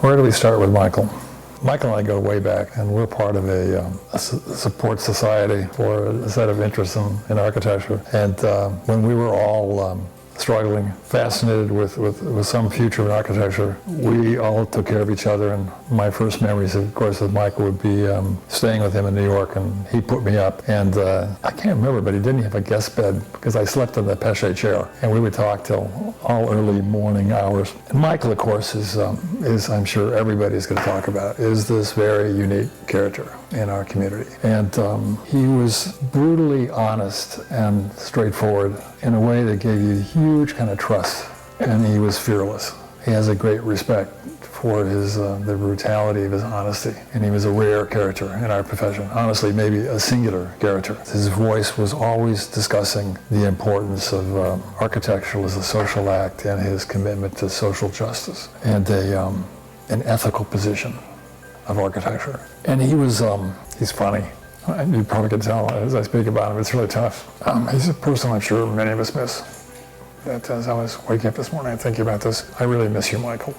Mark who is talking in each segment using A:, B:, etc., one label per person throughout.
A: Where do we start with Michael? Michael and I go way back, and we're part of a support society for a set of interests in architecture. And when we were all struggling, fascinated with some future in architecture, we all took care of each other. And my first memories, of course, of Michael would be staying with him in New York, and he put me up. And I can't remember, but he didn't have a guest bed because I slept in the Peche chair, and we would talk till all early morning hours. And Michael, of course, is I'm sure everybody's going to talk about, is this very unique character in our community. And he was brutally honest and straightforward in a way that gave you huge kind of trust, and he was fearless. He has a great respect for the brutality of his honesty, and he was a rare character in our profession. Honestly, maybe a singular character. His voice was always discussing the importance of architecture as a social act and his commitment to social justice and an ethical position of architecture. And he's funny. You probably can tell as I speak about him, it's really tough. He's a person I'm sure many of us miss. As I was waking up this morning and thinking about this, I really miss you, Michael.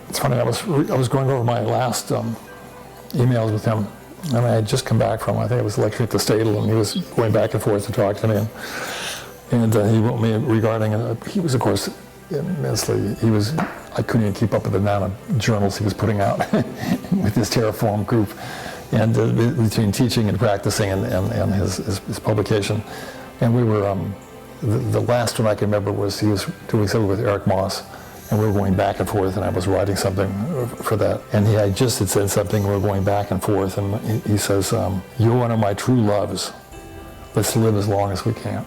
A: It's funny, I was going over my last emails with him, and I had just come back from, I think it was lecturing at the Stadel, and he was going back and forth to talk to me. And he wrote me regarding, he was, of course, immensely, I couldn't even keep up with the amount of journals he was putting out with his Terraform group, and between teaching and practicing and his publication. And we were, the last one I can remember was he was doing something with Eric Moss, and we were going back and forth, and I was writing something for that. And he had just said something, we were going back and forth, and he says, "You're one of my true loves. Let's live as long as we can."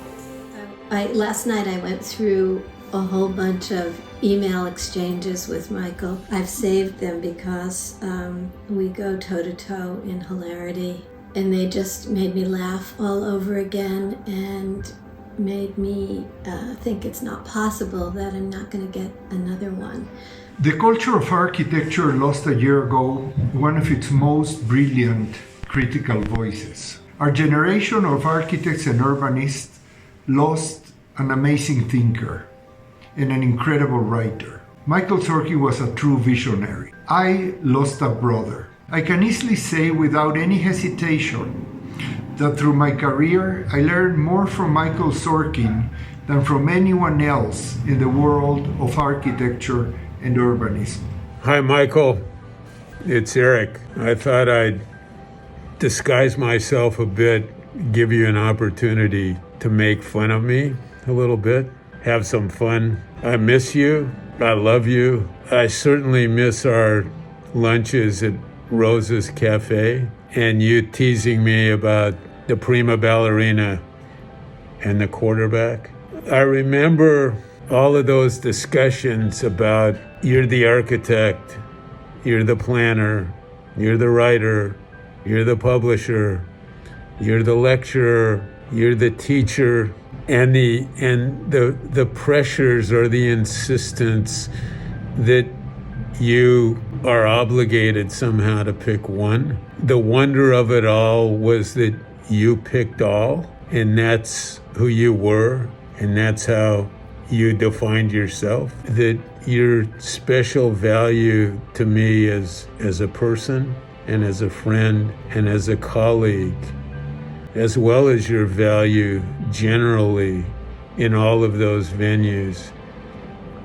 B: Last night I went through a whole bunch of email exchanges with Michael. I've saved them because we go toe-to-toe in hilarity, and they just made me laugh all over again and made me think it's not possible that I'm not going to get another one.
C: The culture of architecture lost a year ago one of its most brilliant critical voices. Our generation of architects and urbanists lost an amazing thinker and an incredible writer. Michael Sorkin was a true visionary. I lost a brother. I can easily say without any hesitation that through my career I learned more from Michael Sorkin than from anyone else in the world of architecture and urbanism.
D: Hi, Michael. It's Eric. I thought I'd disguise myself a bit, give you an opportunity to make fun of me a little bit, have some fun. I miss you. I love you. I certainly miss our lunches at Rosa's Cafe and you teasing me about the prima ballerina and the quarterback. I remember all of those discussions about you're the architect, you're the planner, you're the writer, you're the publisher, you're the lecturer, you're the teacher, and the pressures or the insistence that you are obligated somehow to pick one. The wonder of it all was that you picked all, and that's who you were, and that's how you defined yourself. That your special value to me as a person and as a friend and as a colleague, as well as your value generally in all of those venues,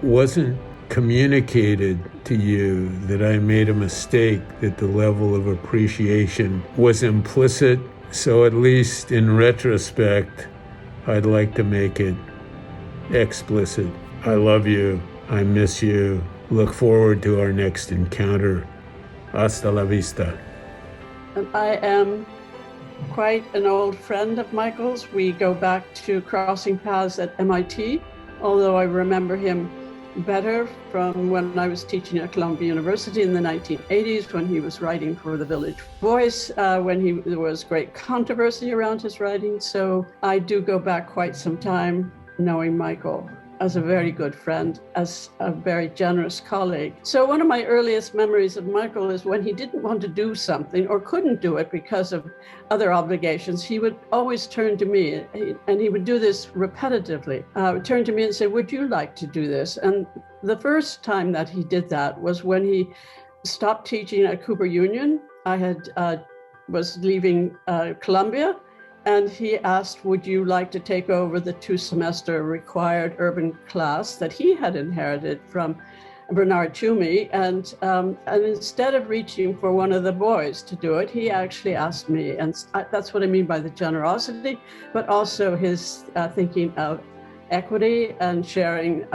D: wasn't communicated to you, that I made a mistake, that the level of appreciation was implicit. So at least in retrospect, I'd like to make it explicit. I love you. I miss you. Look forward to our next encounter. Hasta la vista.
E: I am quite an old friend of Michael's. We go back to crossing paths at MIT, although I remember him better from when I was teaching at Columbia University in the 1980s, when he was writing for the Village Voice, when there was great controversy around his writing. So I do go back quite some time knowing Michael. as a very good friend, as a very generous colleague. So one of my earliest memories of Michael is when he didn't want to do something or couldn't do it because of other obligations, he would always turn to me, and he would do this repetitively. Turn to me and say, "Would you like to do this?" And the first time that he did that was when he stopped teaching at Cooper Union. I was leaving Columbia, and he asked, "Would you like to take over the 2-semester required urban class that he had inherited from Bernard Toomey?" And instead of reaching for one of the boys to do it, he actually asked me. And that's what I mean by the generosity, but also his thinking of equity and sharing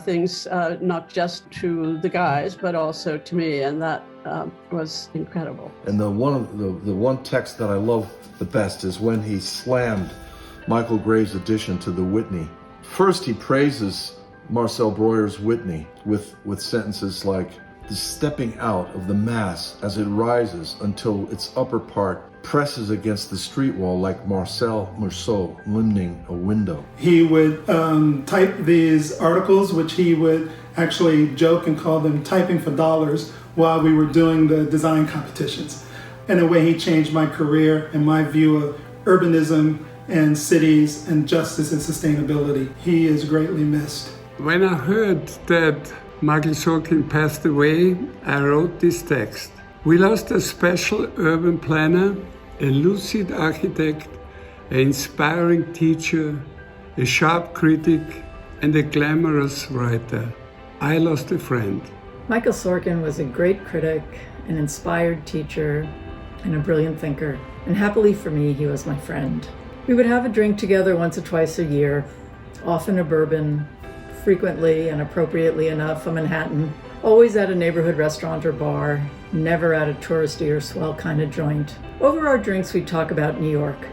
E: things, not just to the guys, but also to me. And that was incredible.
F: And the one text that I love the best is when he slammed Michael Graves' addition to the Whitney. First, he praises Marcel Breuer's Whitney with sentences like, "The stepping out of the mass as it rises until its upper part presses against the street wall like Marcel Marceau limning a window."
G: He would type these articles, which he would actually joke and call them typing for dollars, while we were doing the design competitions. In a way, he changed my career and my view of urbanism and cities and justice and sustainability. He is greatly missed.
D: When I heard that Michael Sorkin passed away, I wrote this text. We lost a special urban planner, a lucid architect, an inspiring teacher, a sharp critic, and a glamorous writer. I lost a friend.
H: Michael Sorkin was a great critic, an inspired teacher, and a brilliant thinker. And happily for me, he was my friend. We would have a drink together once or twice a year, often a bourbon, frequently and appropriately enough a Manhattan, always at a neighborhood restaurant or bar, never at a touristy or swell kind of joint. Over our drinks, we'd talk about New York,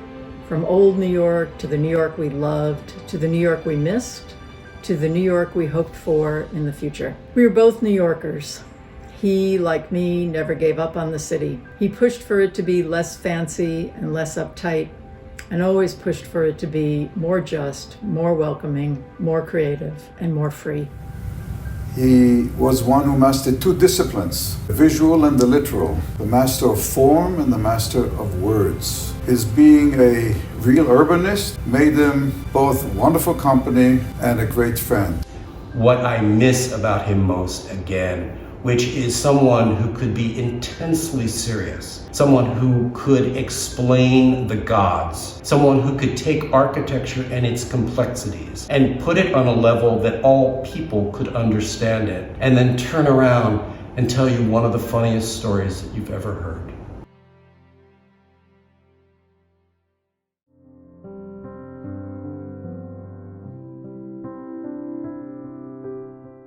H: from old New York to the New York we loved, to the New York we missed, to the New York we hoped for in the future. We were both New Yorkers. He, like me, never gave up on the city. He pushed for it to be less fancy and less uptight, and always pushed for it to be more just, more welcoming, more creative, and more free.
I: He was one who mastered two disciplines, the visual and the literal, the master of form and the master of words. His being a real urbanist made him both wonderful company and a great friend.
J: What I miss about him most, again, which is someone who could be intensely serious, someone who could explain the gods, someone who could take architecture and its complexities and put it on a level that all people could understand it, and then turn around and tell you one of the funniest stories that you've ever heard.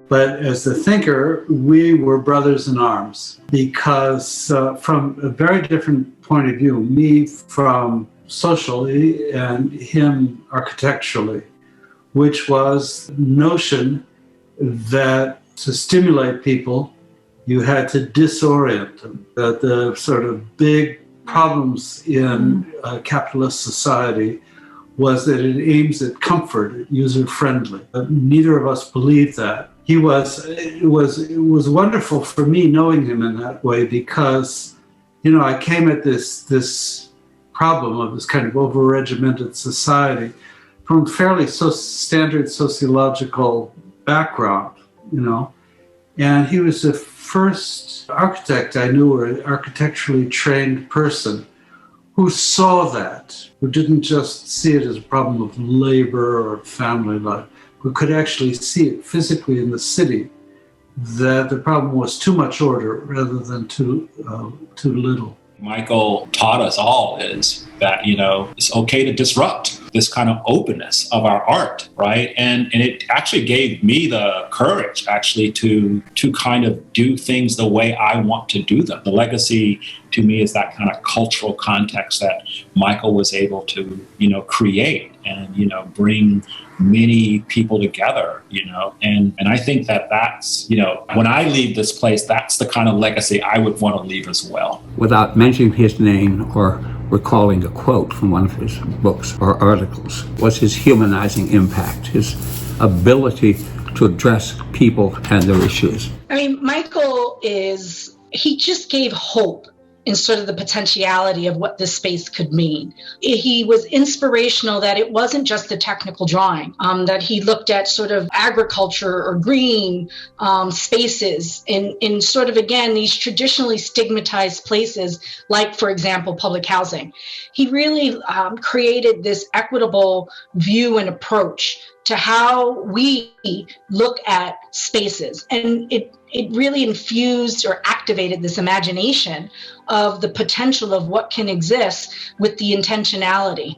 K: But as a thinker, we were brothers in arms because from a very different point of view, me from socially and him architecturally, which was the notion that to stimulate people, you had to disorient them, that the sort of big problems in capitalist society was that it aims at comfort, user-friendly. Neither of us believed that. It was wonderful for me knowing him in that way because, you know, I came at this problem of this kind of over-regimented society from fairly standard sociological background, you know, and he was the first architect I knew, or an architecturally trained person who saw that, who didn't just see it as a problem of labor or family life, who could actually see it physically in the city, that the problem was too much order rather than too little.
L: Michael taught us all is that, you know, it's okay to disrupt this kind of openness of our art, right? And it actually gave me the courage actually to kind of do things the way I want to do them. The legacy to me is that kind of cultural context that Michael was able to, you know, create and, you know, bring many people together, you know, and I think that's, you know, when I leave this place, that's the kind of legacy I would want to leave as well.
M: Without mentioning his name or recalling a quote from one of his books or articles, was his humanizing impact, his ability to address people and their issues.
N: I mean, he just gave hope in sort of the potentiality of what this space could mean. He was inspirational that it wasn't just a technical drawing, that he looked at sort of agriculture or green spaces in sort of, again, these traditionally stigmatized places, like, for example, public housing. He really created this equitable view and approach to how we look at spaces. And it really infused or activated this imagination of the potential of what can exist with the intentionality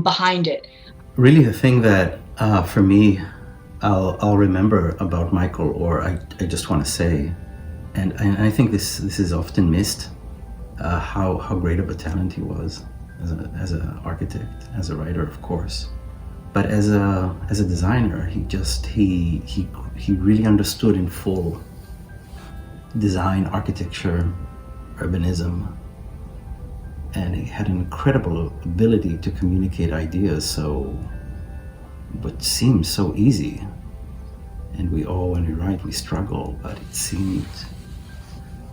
N: behind it.
O: Really, the thing that for me, I'll remember about Michael, or I just want to say, and I think this is often missed, how great of a talent he was as an architect, as a writer, of course. But as a designer, he really understood in full design, architecture, urbanism, and he had an incredible ability to communicate ideas. So, what seems so easy, and we all, when we write, we struggle. But it seemed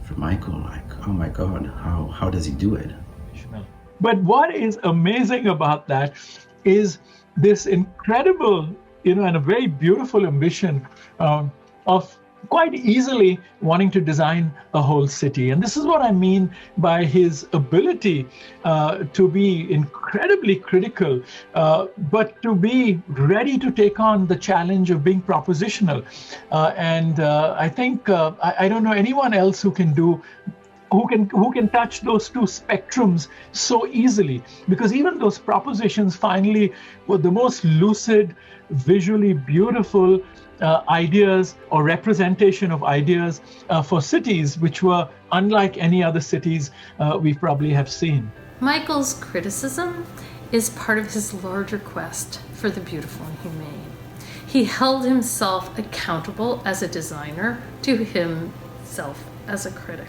O: for Michael like, oh my God, how does he do it?
P: But what is amazing about that is this incredible, and a very beautiful ambition of quite easily wanting to design a whole city. And this is what I mean by his ability to be incredibly critical, but to be ready to take on the challenge of being propositional. And I think, I don't know anyone else who can touch those two spectrums so easily, because even those propositions finally were the most lucid, visually beautiful ideas or representation of ideas for cities, which were unlike any other cities we probably have seen.
Q: Michael's criticism is part of his larger quest for the beautiful and humane. He held himself accountable as a designer to himself as a critic.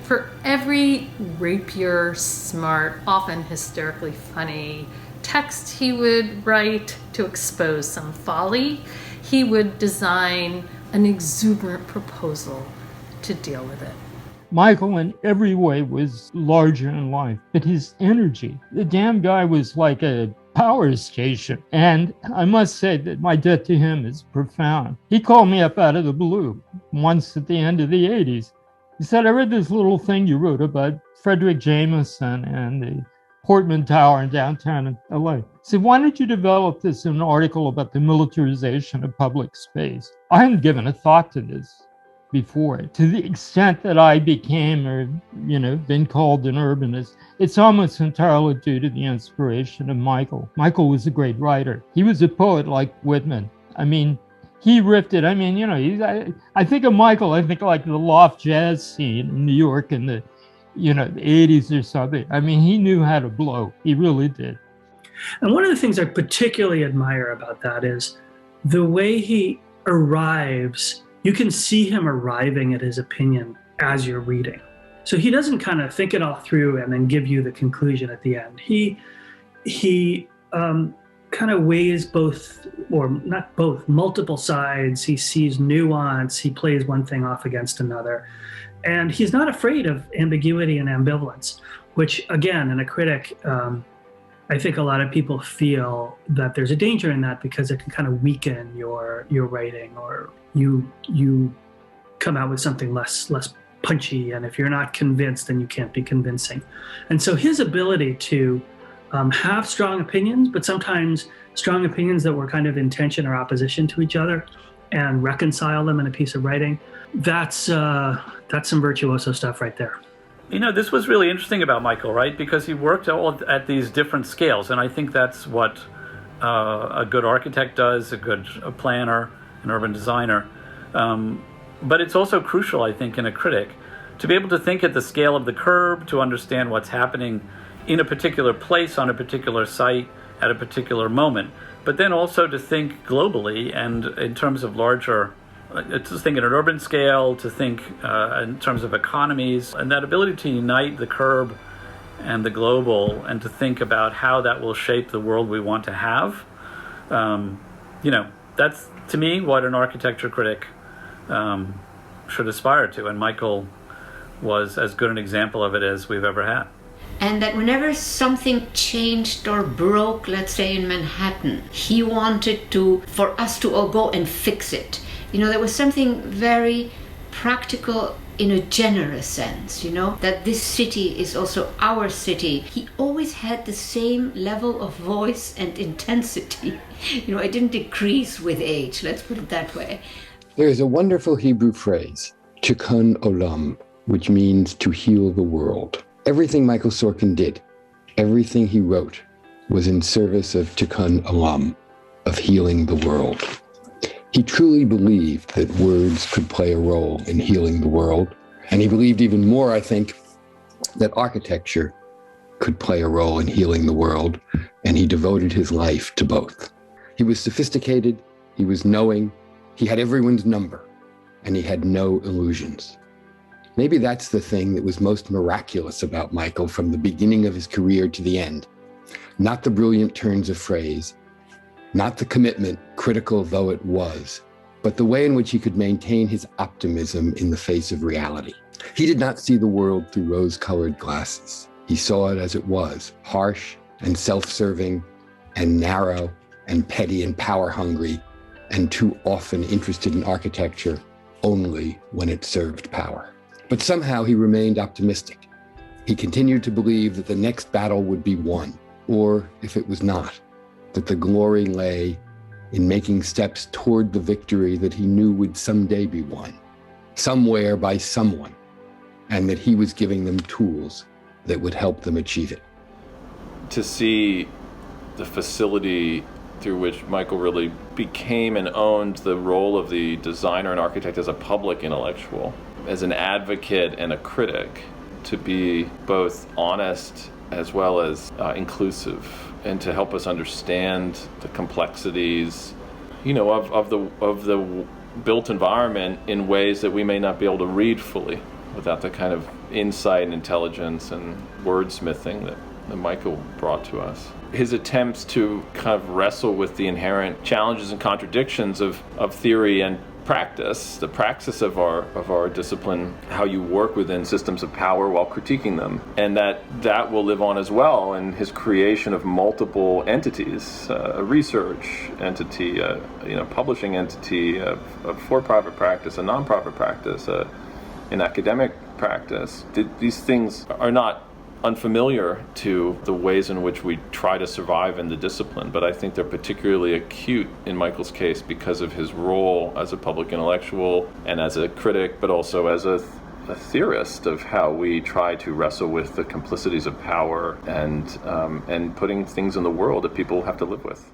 Q: For every rapier, smart, often hysterically funny text he would write to expose some folly, he would design an exuberant proposal to deal with it.
R: Michael in every way was larger in life, but his energy, the damn guy was like a power station. And I must say that my debt to him is profound. He called me up out of the blue once at the end of the 80s. He said, I read this little thing you wrote about Frederick Jameson and the Portman Tower in downtown LA. He said, why don't you develop this in an article about the militarization of public space? I hadn't given a thought to this before. To the extent that I became or, been called an urbanist, it's almost entirely due to the inspiration of Michael. Michael was a great writer. He was a poet like Whitman. I mean, he riffed it. I mean, I think of Michael, I think like the loft jazz scene in New York in the, the 80s or something. I mean, he knew how to blow. He really did.
S: And one of the things I particularly admire about that is the way he arrives. You can see him arriving at his opinion as you're reading. So he doesn't kind of think it all through and then give you the conclusion at the end. He kind of weighs both, or not both, multiple sides. He sees nuance. He plays one thing off against another. And he's not afraid of ambiguity and ambivalence, which, again, in a critic, I think a lot of people feel that there's a danger in that because it can kind of weaken your writing, or you come out with something less punchy. And if you're not convinced, then you can't be convincing. And so his ability to have strong opinions, but sometimes strong opinions that were kind of in tension or opposition to each other, and reconcile them in a piece of writing, that's some virtuoso stuff right there.
T: This was really interesting about Michael, right? Because he worked all at these different scales, and I think that's what a good architect does, a good planner, an urban designer. But it's also crucial, I think, in a critic to be able to think at the scale of the curb, to understand what's happening in a particular place, on a particular site, at a particular moment, but then also to think globally and in terms of larger, to think at an urban scale, to think in terms of economies, and that ability to unite the curb and the global, and to think about how that will shape the world we want to have. that's, to me, what an architecture critic should aspire to. And Michael was as good an example of it as we've ever had.
U: And that whenever something changed or broke, let's say in Manhattan, he wanted for us to all go and fix it. There was something very practical in a generous sense, that this city is also our city. He always had the same level of voice and intensity. It didn't decrease with age, let's put it that way.
V: There is a wonderful Hebrew phrase, tikkun olam, which means to heal the world. Everything Michael Sorkin did, everything he wrote, was in service of tikkun olam, of healing the world. He truly believed that words could play a role in healing the world. And he believed even more, I think, that architecture could play a role in healing the world. And he devoted his life to both. He was sophisticated, he was knowing, he had everyone's number, and he had no illusions. Maybe that's the thing that was most miraculous about Michael from the beginning of his career to the end. Not the brilliant turns of phrase, not the commitment, critical though it was, but the way in which he could maintain his optimism in the face of reality. He did not see the world through rose-colored glasses. He saw it as it was, harsh and self-serving and narrow and petty and power-hungry, and too often interested in architecture only when it served power. But somehow he remained optimistic. He continued to believe that the next battle would be won, or if it was not, that the glory lay in making steps toward the victory that he knew would someday be won, somewhere by someone, and that he was giving them tools that would help them achieve it.
W: To see the facility through which Michael really became and owned the role of the designer and architect as a public intellectual, as an advocate and a critic, to be both honest as well as inclusive, and to help us understand the complexities, of the built environment in ways that we may not be able to read fully without the kind of insight and intelligence and wordsmithing that Michael brought to us. His attempts to kind of wrestle with the inherent challenges and contradictions of theory and practice, the praxis of our discipline, how you work within systems of power while critiquing them, and that will live on as well in his creation of multiple entities, a research entity, a publishing entity, a for-profit practice, a non-profit practice, an academic practice. These things are not unfamiliar to the ways in which we try to survive in the discipline, but I think they're particularly acute in Michael's case because of his role as a public intellectual and as a critic, but also as a theorist of how we try to wrestle with the complicities of power and putting things in the world that people have to live with.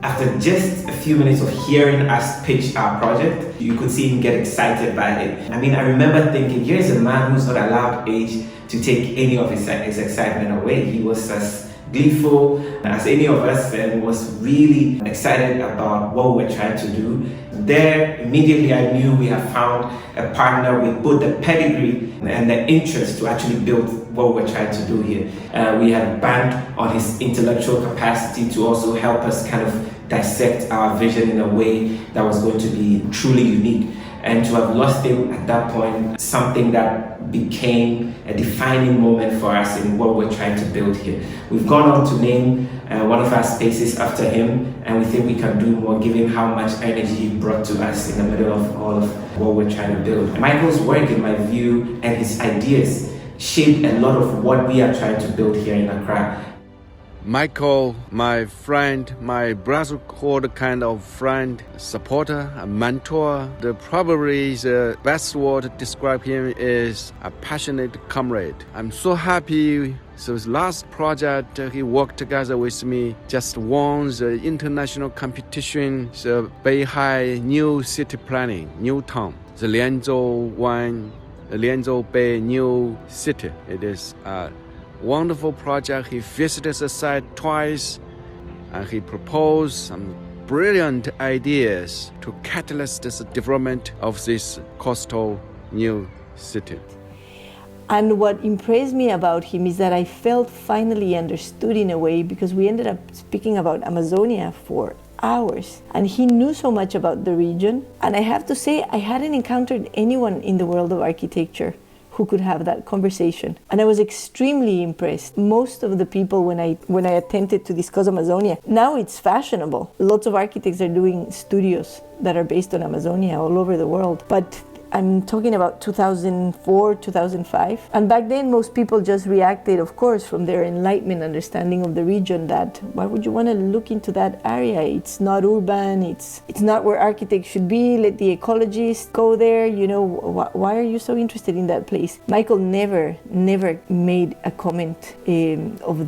X: After just a few minutes of hearing us pitch our project, you could see him get excited by it. I remember thinking, here's a man who's not allowed age to take any of his excitement away. He was as gleeful as any of us and was really excited about what we're trying to do. There, immediately I knew we had found a partner with both the pedigree and the interest to actually build what we're trying to do here. We had banked on his intellectual capacity to also help us kind of dissect our vision in a way that was going to be truly unique. And to have lost him at that point, something that became a defining moment for us in what we're trying to build here. We've gone on to name one of our spaces after him, and we think we can do more given how much energy he brought to us in the middle of all of what we're trying to build. Michael's work, in my view, and his ideas shaped a lot of what we are trying to build here in Accra.
Y: Michael, my friend, my brotherhood kind of friend, supporter, a mentor. Probably the best word to describe him is a passionate comrade. I'm so happy. So his last project, he worked together with me, just won the international competition, the Beihai New City Planning, New Town, the Lianzhou Bay New City. It is a wonderful project. He visited the site twice and he proposed some brilliant ideas to catalyze the development of this coastal new city.
A: And what impressed me about him is that I felt finally understood in a way, because we ended up speaking about Amazonia for hours. And he knew so much about the region. And I have to say, I hadn't encountered anyone in the world of architecture who could have that conversation. And I was extremely impressed. Most of the people, when I attempted to discuss Amazonia, now it's fashionable. Lots of architects are doing studios that are based on Amazonia all over the world. But I'm talking about 2004, 2005. And back then, most people just reacted, of course, from their enlightenment understanding of the region, that why would you want to look into that area? It's not urban, it's not where architects should be. Let the ecologists go there. You know, why are you so interested in that place? Michael never made a comment of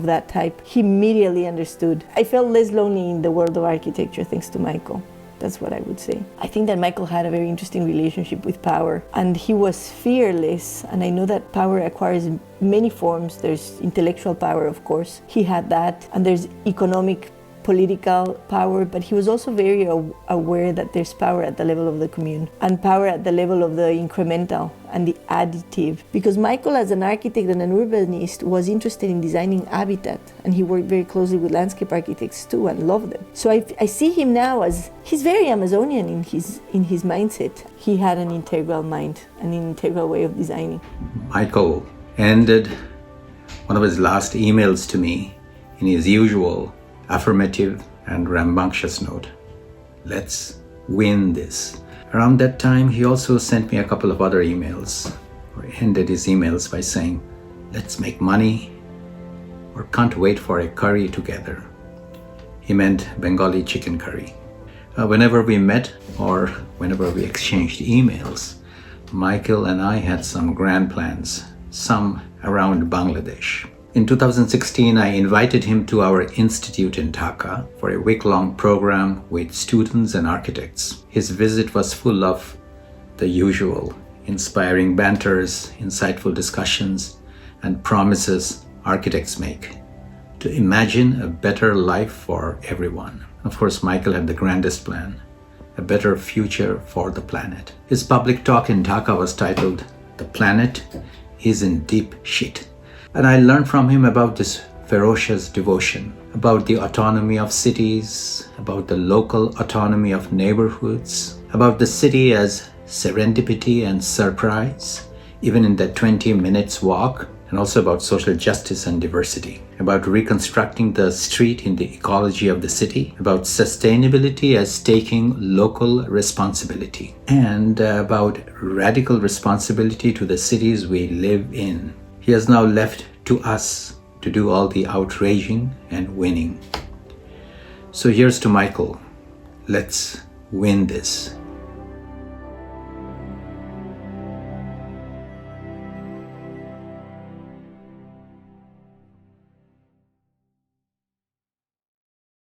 A: that type. He immediately understood. I felt less lonely in the world of architecture thanks to Michael. That's what I would say. I think that Michael had a very interesting relationship with power, and he was fearless. And I know that power acquires many forms. There's intellectual power, of course. He had that. And there's economic, political power, but he was also very aware that there's power at the level of the commune and power at the level of the incremental and the additive. Because Michael, as an architect and an urbanist, was interested in designing habitat, and he worked very closely with landscape architects too and loved them. So I see him now as, he's very Amazonian in his mindset. He had an integral mind, an integral way of designing.
B: Michael ended one of his last emails to me in his usual affirmative and rambunctious note. Let's win this. Around that time, he also sent me a couple of other emails, or ended his emails by saying, let's make money, or can't wait for a curry together. He meant Bengali chicken curry. Whenever we met or whenever we exchanged emails, Michael and I had some grand plans, some around Bangladesh. In 2016, I invited him to our institute in Dhaka for a week-long program with students and architects. His visit was full of the usual, inspiring banters, insightful discussions, and promises architects make to imagine a better life for everyone. Of course, Michael had the grandest plan, a better future for the planet. His public talk in Dhaka was titled, "The Planet is in Deep Shit." And I learned from him about this ferocious devotion, about the autonomy of cities, about the local autonomy of neighborhoods, about the city as serendipity and surprise, even in that 20 minutes walk, and also about social justice and diversity, about reconstructing the street in the ecology of the city, about sustainability as taking local responsibility, and about radical responsibility to the cities we live in. He has now left to us to do all the outraging and winning. So here's to Michael. Let's win this.